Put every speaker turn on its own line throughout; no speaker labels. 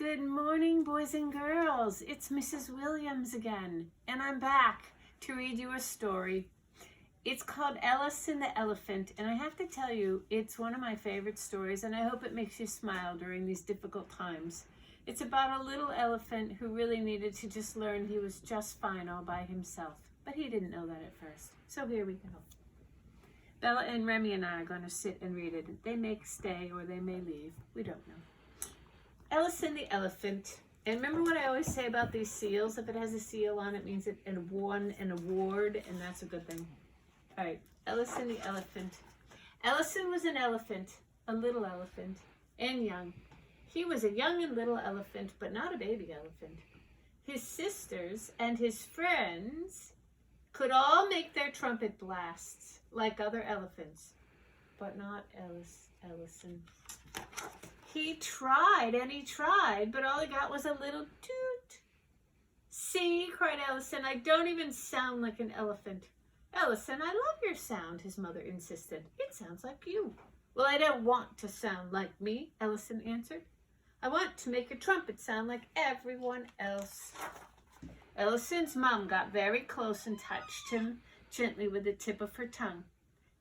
Good morning, boys and girls. It's Mrs. Williams again, and I'm back to read you a story. It's called Ellison the Elephant, and I have to tell you, it's one of my favorite stories, and I hope it makes you smile during these difficult times. It's about a little elephant who really needed to just learn he was just fine all by himself, but he didn't know that at first. So here we go. Bella and Remy and I are going to sit and read it. They may stay or they may leave. We don't know. Ellison the Elephant. And remember what I always say about these seals? If it has a seal on it, it means it won an award, and that's a good thing. All right, Ellison the Elephant. Ellison was an elephant, a little elephant, and young. He was a young and little elephant, but not a baby elephant. His sisters and his friends could all make their trumpet blasts like other elephants, but not Ellison. He tried and he tried, but all he got was a little toot. See, cried Ellison, I don't even sound like an elephant. Ellison, I love your sound, his mother insisted. It sounds like you. Well, I don't want to sound like me, Ellison answered. I want to make a trumpet sound like everyone else. Ellison's mom got very close and touched him gently with the tip of her tongue.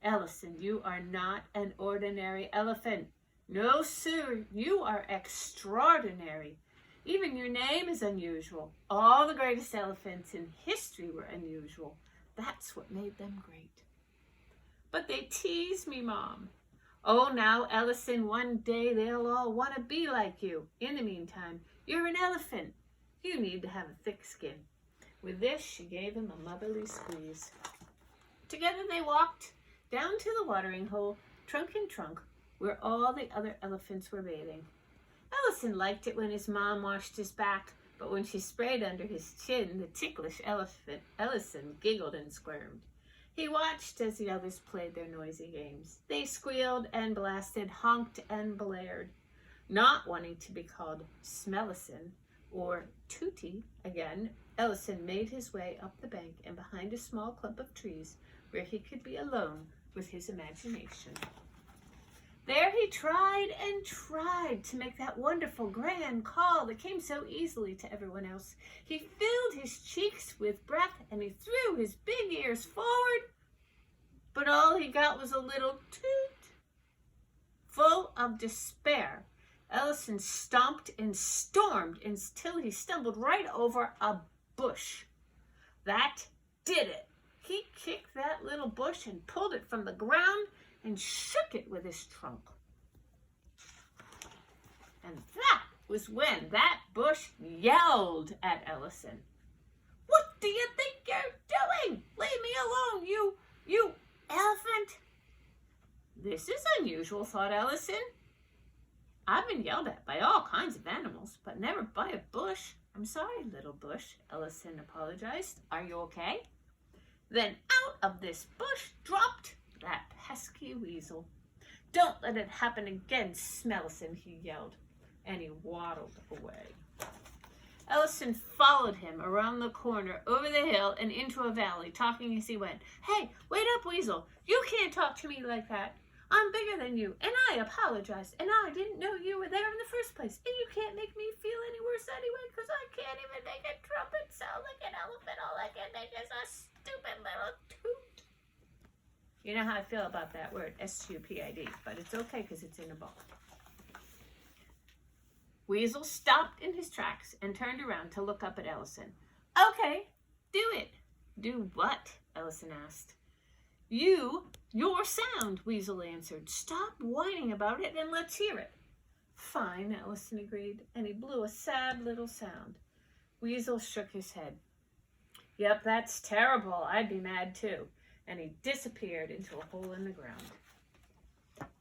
Ellison, you are not an ordinary elephant. No, sir, you are extraordinary. Even your name is unusual. All the greatest elephants in history were unusual. That's what made them great. But they tease me, Mom. Oh, now, Ellison, one day they'll all want to be like you. In the meantime, you're an elephant. You need to have a thick skin. With this, she gave him a motherly squeeze. Together they walked down to the watering hole, trunk in trunk, where all the other elephants were bathing. Ellison liked it when his mom washed his back, but when she sprayed under his chin, the ticklish elephant, Ellison giggled and squirmed. He watched as the others played their noisy games. They squealed and blasted, honked and blared. Not wanting to be called Smellison or Tootie again, Ellison made his way up the bank and behind a small clump of trees where he could be alone with his imagination. There he tried and tried to make that wonderful grand call that came so easily to everyone else. He filled his cheeks with breath and he threw his big ears forward, but all he got was a little toot. Full of despair, Ellison stomped and stormed until he stumbled right over a bush. That did it. He kicked that little bush and pulled it from the ground and shook it with his trunk. And that was when that bush yelled at Ellison. What do you think you're doing? Leave me alone, you elephant. This is unusual, thought Ellison. I've been yelled at by all kinds of animals, but never by a bush. I'm sorry, little bush, Ellison apologized. Are you okay? Then out of this bush dropped that pesky weasel. Don't let it happen again, Smellison, he yelled, and he waddled away. Ellison followed him around the corner, over the hill, and into a valley, talking as he went. Hey, wait up, Weasel. You can't talk to me like that. I'm bigger than you, and I apologized, and I didn't know you were there in the first place, and you can't make me feel any worse anyway, because I can't even make a trumpet sound like an elephant. All I can make is a stupid little toot. You know how I feel about that word, S-T-U-P-I-D, but it's okay because it's in a book. Weasel stopped in his tracks and turned around to look up at Ellison. Okay, do it. Do what? Ellison asked. Your sound, Weasel answered. Stop whining about it and let's hear it. Fine, Ellison agreed, and he blew a sad little sound. Weasel shook his head. Yep, that's terrible. I'd be mad too. And he disappeared into a hole in the ground.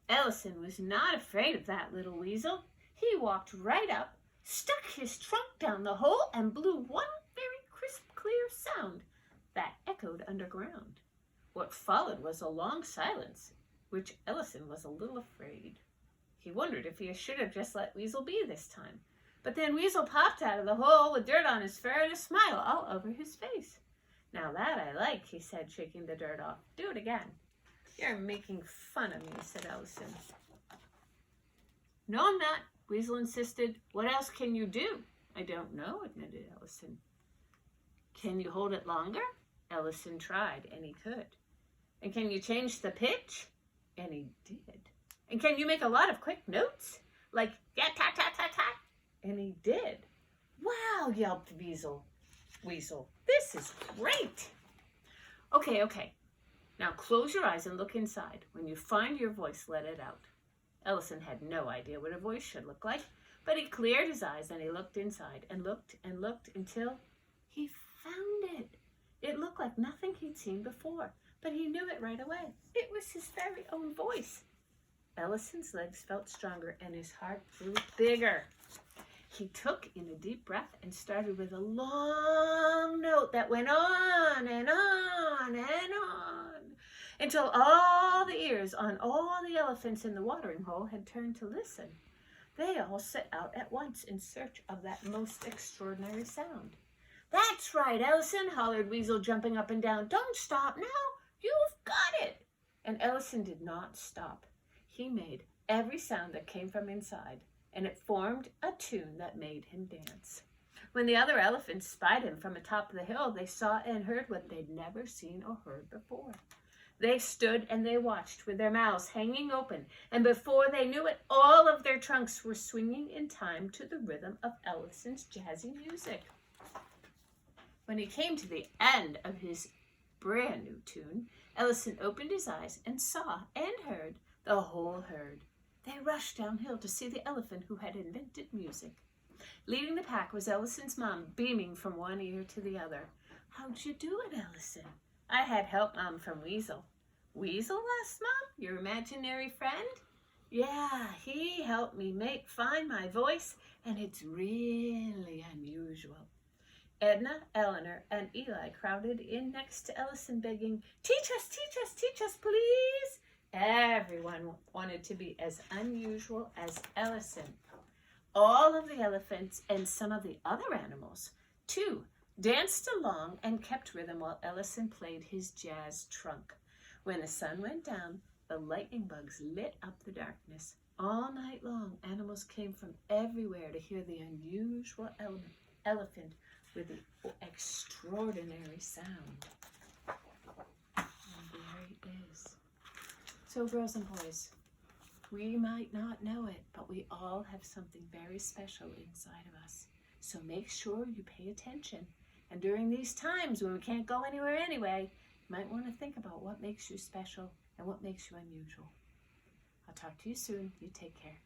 Ellison was not afraid of that little weasel. He walked right up, stuck his trunk down the hole, and blew one very crisp, clear sound that echoed underground. What followed was a long silence, which Ellison was a little afraid. He wondered if he should have just let Weasel be this time. But then Weasel popped out of the hole with dirt on his fur and a smile all over his face. Now that I like, he said, shaking the dirt off. Do it again. You're making fun of me, said Ellison. No, I'm not. Weasel insisted. What else can you do? I don't know, admitted Ellison. Can you hold it longer? Ellison tried, and he could. And can you change the pitch? And he did. And can you make a lot of quick notes? Like, tat, tat, tat, tat, tat. And he did. Wow, yelped Weasel. This is great. Okay. Now close your eyes and look inside. When you find your voice, let it out. Ellison had no idea what a voice should look like, but he cleared his eyes and he looked inside and looked until he found it. It looked like nothing he'd seen before, but he knew it right away. It was his very own voice. Ellison's legs felt stronger and his heart grew bigger. He took in a deep breath and started with a long note that went on and on and on until all the ears on all the elephants in the watering hole had turned to listen. They all set out at once in search of that most extraordinary sound. That's right, Ellison, hollered Weasel, jumping up and down. Don't stop now. You've got it. And Ellison did not stop. He made every sound that came from inside, and it formed a tune that made him dance. When the other elephants spied him from atop the hill, they saw and heard what they'd never seen or heard before. They stood and they watched with their mouths hanging open, and before they knew it, all of their trunks were swinging in time to the rhythm of Ellison's jazzy music. When he came to the end of his brand new tune, Ellison opened his eyes and saw and heard the whole herd. They rushed downhill to see the elephant who had invented music. Leading the pack was Ellison's mom, beaming from one ear to the other. How'd you do it, Ellison? I had help, Mom, from Weasel. Weasel? Asked Mom. Your imaginary friend? Yeah, he helped me find my voice, and it's really unusual. Edna, Eleanor, and Eli crowded in next to Ellison, begging, teach us, please. Everyone wanted to be as unusual as Ellison. All of the elephants and some of the other animals, too, danced along and kept rhythm while Ellison played his jazz trunk. When the sun went down, the lightning bugs lit up the darkness. All night long, animals came from everywhere to hear the unusual elephant with the extraordinary sound. And there he is. So, girls and boys, we might not know it, but we all have something very special inside of us. So make sure you pay attention. And during these times when we can't go anywhere anyway, you might want to think about what makes you special and what makes you unusual. I'll talk to you soon. You take care.